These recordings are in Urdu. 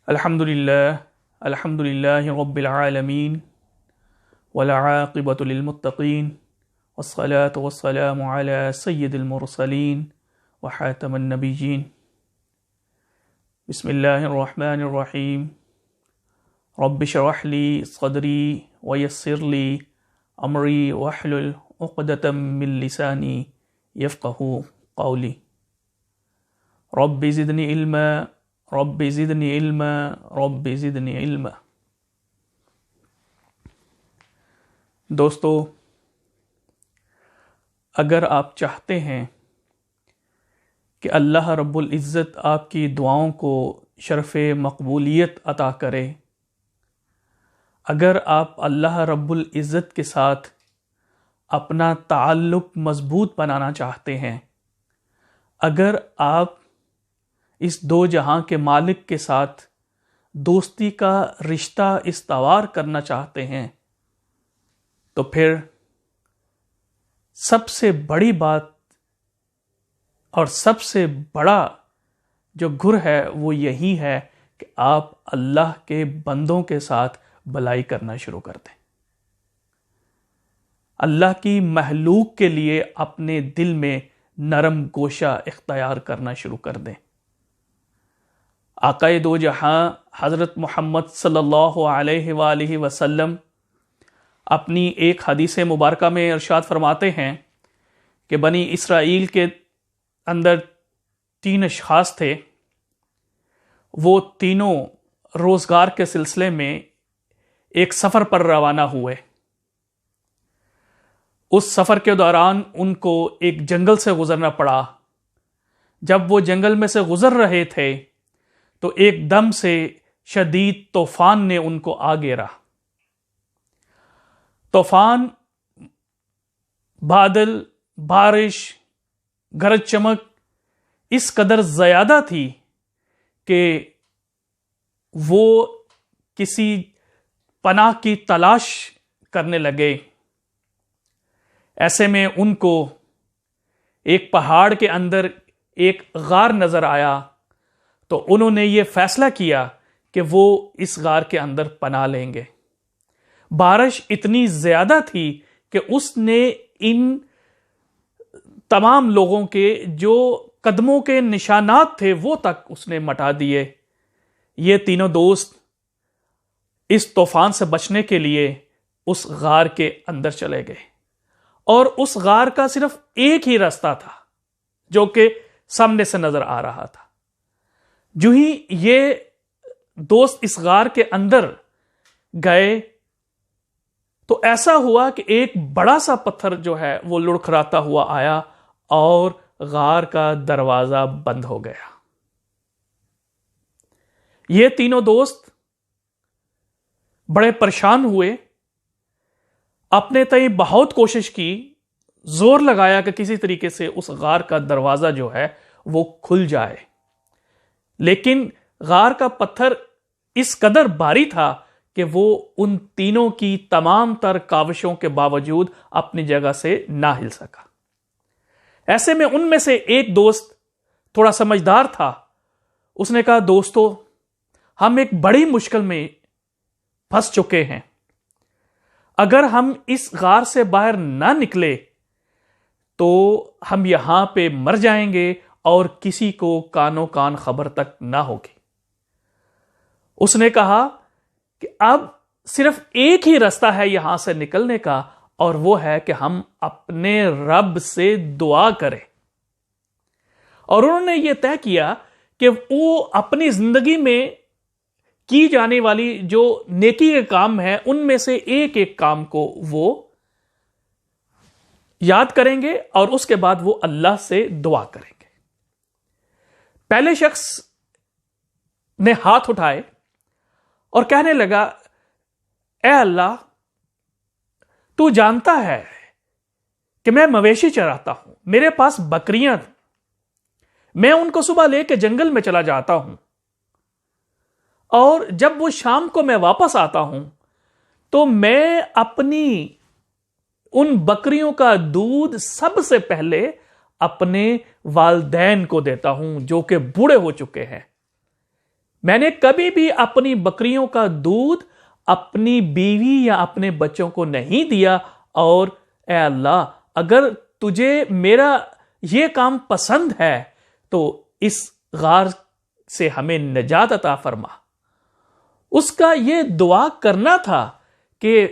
الحمد للہ رب العالمین والعاقبۃ للمتقین والصلاة والسلام علی سید المرسلین وخاتم النبیین بسم اللہ الرحمن الرحیم رب اشرح لی صدری ویسر لی امری واحلل عقدۃ من لسانی یفقہوا قولی رب زدنی علما رب زدنی علما رب زدنی علما۔ دوستو، اگر آپ چاہتے ہیں کہ اللہ رب العزت آپ کی دعاؤں کو شرف مقبولیت عطا کرے، اگر آپ اللہ رب العزت کے ساتھ اپنا تعلق مضبوط بنانا چاہتے ہیں، اگر آپ اس دو جہاں کے مالک کے ساتھ دوستی کا رشتہ استوار کرنا چاہتے ہیں، تو پھر سب سے بڑی بات اور سب سے بڑا جو گر ہے وہ یہی ہے کہ آپ اللہ کے بندوں کے ساتھ بھلائی کرنا شروع کر دیں، اللہ کی مخلوق کے لیے اپنے دل میں نرم گوشہ اختیار کرنا شروع کر دیں۔ آقا دو جہاں حضرت محمد صلی اللہ علیہ وآلہ وسلم اپنی ایک حدیث مبارکہ میں ارشاد فرماتے ہیں کہ بنی اسرائیل کے اندر 3 اشخاص تھے، وہ تینوں روزگار کے سلسلے میں ایک سفر پر روانہ ہوئے۔ اس سفر کے دوران ان کو ایک جنگل سے گزرنا پڑا۔ جب وہ جنگل میں سے گزر رہے تھے تو ایک دم سے شدید طوفان نے ان کو آ گھیرا۔ طوفان، بادل، بارش، گرج چمک اس قدر زیادہ تھی کہ وہ کسی پناہ کی تلاش کرنے لگے۔ ایسے میں ان کو ایک پہاڑ کے اندر ایک غار نظر آیا، تو انہوں نے یہ فیصلہ کیا کہ وہ اس غار کے اندر پناہ لیں گے۔ بارش اتنی زیادہ تھی کہ اس نے ان تمام لوگوں کے جو قدموں کے نشانات تھے وہ تک اس نے مٹا دیے۔ یہ تینوں دوست اس طوفان سے بچنے کے لیے اس غار کے اندر چلے گئے، اور اس غار کا صرف ایک ہی راستہ تھا جو کہ سامنے سے نظر آ رہا تھا۔ جو ہی یہ دوست اس غار کے اندر گئے تو ایسا ہوا کہ ایک بڑا سا پتھر جو ہے وہ لڑکھڑاتا ہوا آیا اور غار کا دروازہ بند ہو گیا۔ یہ تینوں دوست بڑے پریشان ہوئے، اپنے تئیں بہت کوشش کی، زور لگایا کہ کسی طریقے سے اس غار کا دروازہ جو ہے وہ کھل جائے، لیکن غار کا پتھر اس قدر بھاری تھا کہ وہ ان تینوں کی تمام تر کاوشوں کے باوجود اپنی جگہ سے نہ ہل سکا۔ ایسے میں ان میں سے ایک دوست تھوڑا سمجھدار تھا، اس نے کہا، دوستو، ہم ایک بڑی مشکل میں پھنس چکے ہیں، اگر ہم اس غار سے باہر نہ نکلے تو ہم یہاں پہ مر جائیں گے اور کسی کو کانوں کان خبر تک نہ ہوگی۔ اس نے کہا کہ اب صرف ایک ہی راستہ ہے یہاں سے نکلنے کا، اور وہ ہے کہ ہم اپنے رب سے دعا کریں۔ اور انہوں نے یہ طے کیا کہ وہ اپنی زندگی میں کی جانے والی جو نیکی کے کام ہے ان میں سے ایک ایک کام کو وہ یاد کریں گے اور اس کے بعد وہ اللہ سے دعا کریں گے۔ پہلے شخص نے ہاتھ اٹھائے اور کہنے لگا، اے اللہ، تو جانتا ہے کہ میں مویشی چراتا ہوں، میرے پاس بکریاں ہیں، میں ان کو صبح لے کے جنگل میں چلا جاتا ہوں، اور جب وہ شام کو میں واپس آتا ہوں تو میں اپنی ان بکریوں کا دودھ سب سے پہلے اپنے والدین کو دیتا ہوں جو کہ بوڑھے ہو چکے ہیں۔ میں نے کبھی بھی اپنی بکریوں کا دودھ اپنی بیوی یا اپنے بچوں کو نہیں دیا، اور اے اللہ اگر تجھے میرا یہ کام پسند ہے تو اس غار سے ہمیں نجات عطا فرما۔ اس کا یہ دعا کرنا تھا کہ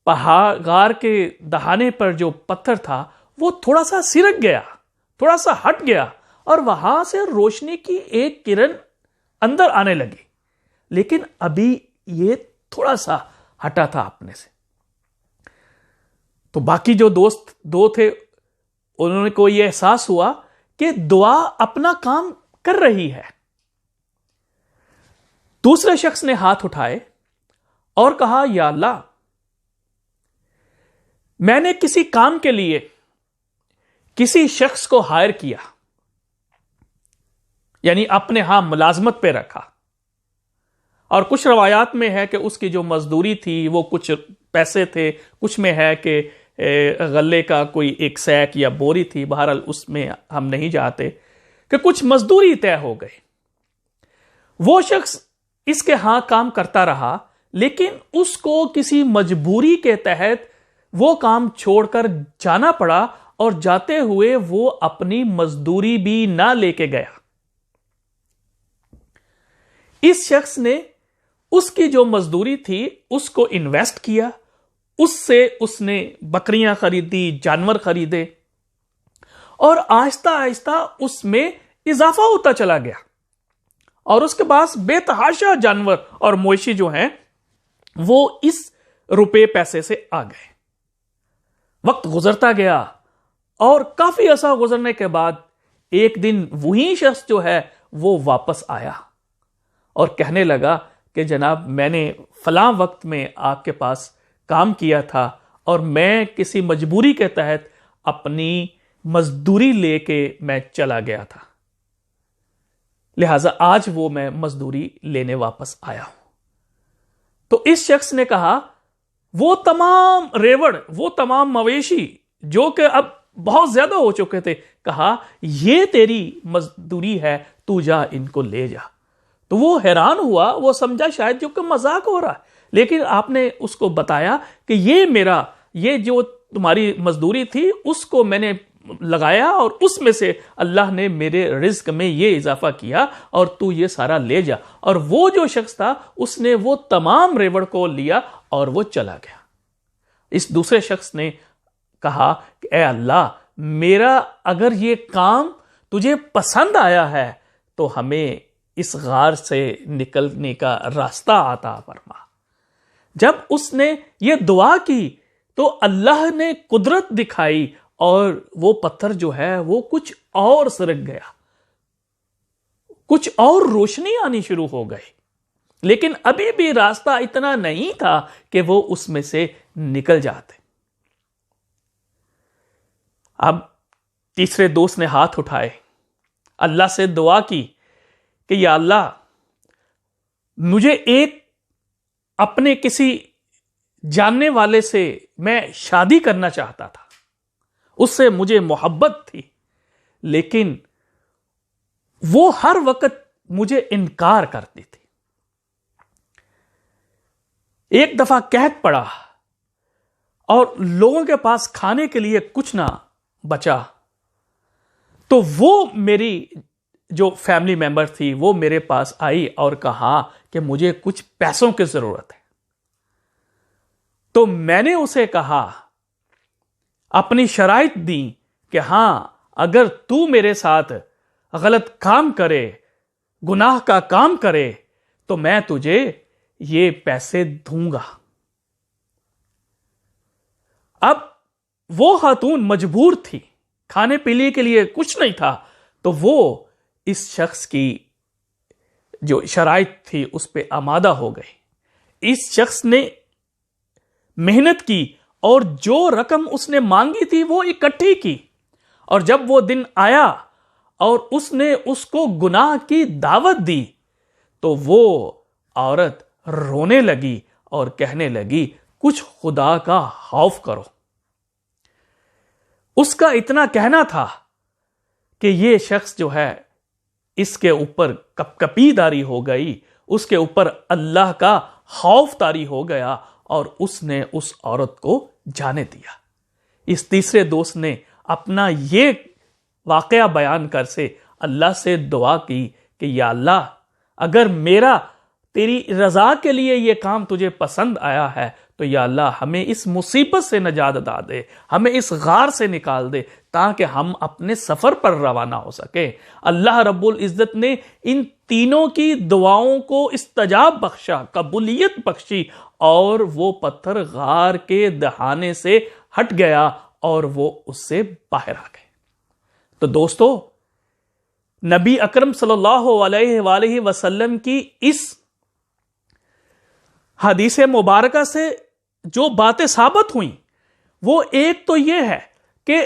غار کے دہانے پر جو پتھر تھا وہ تھوڑا سا سرک گیا، تھوڑا سا ہٹ گیا، اور وہاں سے روشنی کی ایک کرن اندر آنے لگی، لیکن ابھی یہ تھوڑا سا ہٹا تھا اپنے سے۔ تو باقی جو دوست دو تھے انہوں کو یہ احساس ہوا کہ دعا اپنا کام کر رہی ہے۔ دوسرے شخص نے ہاتھ اٹھائے اور کہا، یا اللہ میں نے کسی کام کے لیے کسی شخص کو ہائر کیا، یعنی اپنے ہاں ملازمت پہ رکھا، اور کچھ روایات میں ہے کہ اس کی جو مزدوری تھی وہ کچھ پیسے تھے، کچھ میں ہے کہ غلے کا کوئی ایک سیک یا بوری تھی، بہرحال اس میں ہم نہیں جاتے، کہ کچھ مزدوری طے ہو گئی۔ وہ شخص اس کے ہاں کام کرتا رہا، لیکن اس کو کسی مجبوری کے تحت وہ کام چھوڑ کر جانا پڑا، اور جاتے ہوئے وہ اپنی مزدوری بھی نہ لے کے گیا۔ اس شخص نے اس کی جو مزدوری تھی اس کو انویسٹ کیا، اس سے اس نے بکریاں خریدی، جانور خریدے، اور آہستہ آہستہ اس میں اضافہ ہوتا چلا گیا، اور اس کے پاس بے تحاشا جانور اور مویشی جو ہیں وہ اس روپے پیسے سے آ گئے۔ وقت گزرتا گیا، اور کافی عرصہ گزرنے کے بعد ایک دن وہی شخص جو ہے وہ واپس آیا اور کہنے لگا کہ جناب میں نے فلاں وقت میں آپ کے پاس کام کیا تھا، اور میں کسی مجبوری کے تحت اپنی مزدوری لے کے میں چلا گیا تھا، لہذا آج وہ میں مزدوری لینے واپس آیا ہوں۔ تو اس شخص نے کہا، وہ تمام ریوڑ، وہ تمام مویشی جو کہ اب بہت زیادہ ہو چکے تھے، کہا یہ تیری مزدوری ہے، تو جا ان کو لے جا۔ تو وہ حیران ہوا، وہ سمجھا شاید جو کہ مذاق ہو رہا ہے، لیکن آپ نے اس کو بتایا کہ یہ جو تمہاری مزدوری تھی اس کو میں نے لگایا، اور اس میں سے اللہ نے میرے رزق میں یہ اضافہ کیا، اور تو یہ سارا لے جا۔ اور وہ جو شخص تھا اس نے وہ تمام ریوڑ کو لیا اور وہ چلا گیا۔ اس دوسرے شخص نے کہا کہ اے اللہ میرا اگر یہ کام تجھے پسند آیا ہے تو ہمیں اس غار سے نکلنے کا راستہ عطا فرما۔ جب اس نے یہ دعا کی تو اللہ نے قدرت دکھائی، اور وہ پتھر جو ہے وہ کچھ اور سرک گیا، کچھ اور روشنی آنی شروع ہو گئی، لیکن ابھی بھی راستہ اتنا نہیں تھا کہ وہ اس میں سے نکل جاتے۔ اب تیسرے دوست نے ہاتھ اٹھائے، اللہ سے دعا کی کہ یا اللہ مجھے ایک اپنے کسی جاننے والے سے میں شادی کرنا چاہتا تھا، اس سے مجھے محبت تھی، لیکن وہ ہر وقت مجھے انکار کرتی تھی۔ ایک دفعہ قحط پڑا اور لوگوں کے پاس کھانے کے لیے کچھ نہ بچا، تو وہ میری جو فیملی ممبر تھی وہ میرے پاس آئی اور کہا کہ مجھے کچھ پیسوں کی ضرورت ہے۔ تو میں نے اسے کہا، اپنی شرائط دی کہ ہاں اگر تو میرے ساتھ غلط کام کرے، گناہ کا کام کرے، تو میں تجھے یہ پیسے دوں گا۔ اب وہ خاتون مجبور تھی، کھانے پینے کے لیے کچھ نہیں تھا، تو وہ اس شخص کی جو شرائط تھی اس پہ آمادہ ہو گئی۔ اس شخص نے محنت کی اور جو رقم اس نے مانگی تھی وہ اکٹھی کی، اور جب وہ دن آیا اور اس نے اس کو گناہ کی دعوت دی تو وہ عورت رونے لگی اور کہنے لگی کچھ خدا کا خوف کرو۔ اس کا اتنا کہنا تھا کہ یہ شخص جو ہے اس کے اوپر کپکپی داری ہو گئی، اس کے اوپر اللہ کا خوف طاری ہو گیا اور اس نے اس عورت کو جانے دیا۔ اس تیسرے دوست نے اپنا یہ واقعہ بیان کر سے اللہ سے دعا کی کہ یا اللہ، اگر میرا تیری رضا کے لیے یہ کام تجھے پسند آیا ہے تو یا اللہ ہمیں اس مصیبت سے نجات عطا دے، ہمیں اس غار سے نکال دے تاکہ ہم اپنے سفر پر روانہ ہو سکیں۔ اللہ رب العزت نے ان تینوں کی دعاؤں کو استجاب بخشا، قبولیت بخشی، اور وہ پتھر غار کے دہانے سے ہٹ گیا اور وہ اس سے باہر آ گئے۔ تو دوستو، نبی اکرم صلی اللہ علیہ وآلہ وسلم کی اس حدیث مبارکہ سے جو باتیں ثابت ہوئیں وہ ایک تو یہ ہے کہ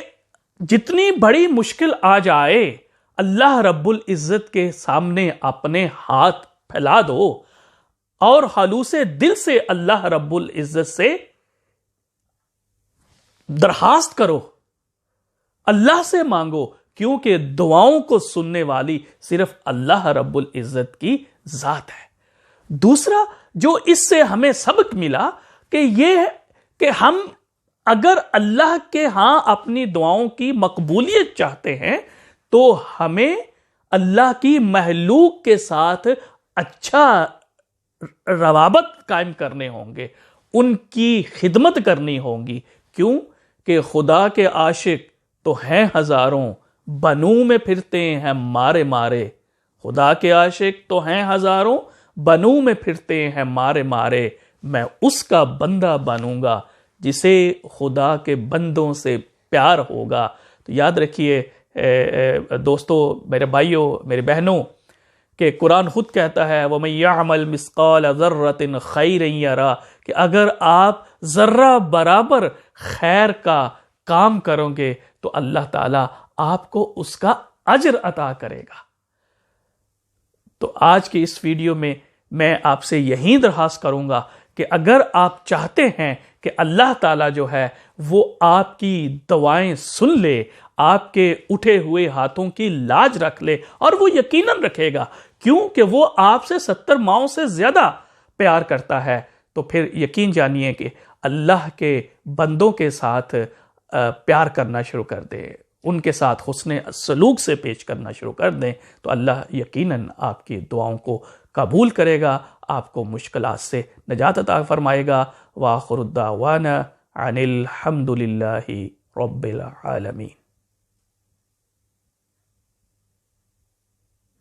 جتنی بڑی مشکل آ جائے اللہ رب العزت کے سامنے اپنے ہاتھ پھیلا دو اور خلوص دل سے اللہ رب العزت سے درخواست کرو، اللہ سے مانگو، کیونکہ دعاؤں کو سننے والی صرف اللہ رب العزت کی ذات ہے۔ دوسرا جو اس سے ہمیں سبق ملا کہ یہ ہے کہ ہم اگر اللہ کے ہاں اپنی دعاؤں کی مقبولیت چاہتے ہیں تو ہمیں اللہ کی مخلوق کے ساتھ اچھا روابط قائم کرنے ہوں گے، ان کی خدمت کرنی ہوگی۔ کیوں کہ خدا کے عاشق تو ہیں ہزاروں، بنو میں پھرتے ہیں مارے مارے۔ خدا کے عاشق تو ہیں ہزاروں، بنو میں پھرتے ہیں مارے مارے۔ میں اس کا بندہ بنوں گا جسے خدا کے بندوں سے پیار ہوگا۔ تو یاد رکھیے دوستو، میرے بھائیوں، میرے بہنوں، کہ قرآن خود کہتا ہے وَمَن يَعْمَلْ مِثْقَالَ ذَرَّةٍ خَيْرًا يَرَهُ، کہ اگر آپ ذرہ برابر خیر کا کام کرو گے تو اللہ تعالیٰ آپ کو اس کا اجر عطا کرے گا۔ تو آج کی اس ویڈیو میں آپ سے یہی درخواست کروں گا کہ اگر آپ چاہتے ہیں کہ اللہ تعالیٰ جو ہے وہ آپ کی دعائیں سن لے، آپ کے اٹھے ہوئے ہاتھوں کی لاج رکھ لے، اور وہ یقیناً رکھے گا کیونکہ وہ آپ سے 70 ماؤں سے زیادہ پیار کرتا ہے، تو پھر یقین جانیے کہ اللہ کے بندوں کے ساتھ پیار کرنا شروع کر دیں، ان کے ساتھ حسن سلوک سے پیش کرنا شروع کر دیں، تو اللہ یقیناً آپ کی دعاؤں کو قبول کرے گا، آپ کو مشکلات سے نجات عطا فرمائے گا۔ وآخر الدعوانا عن الحمد للہ رب العالمین۔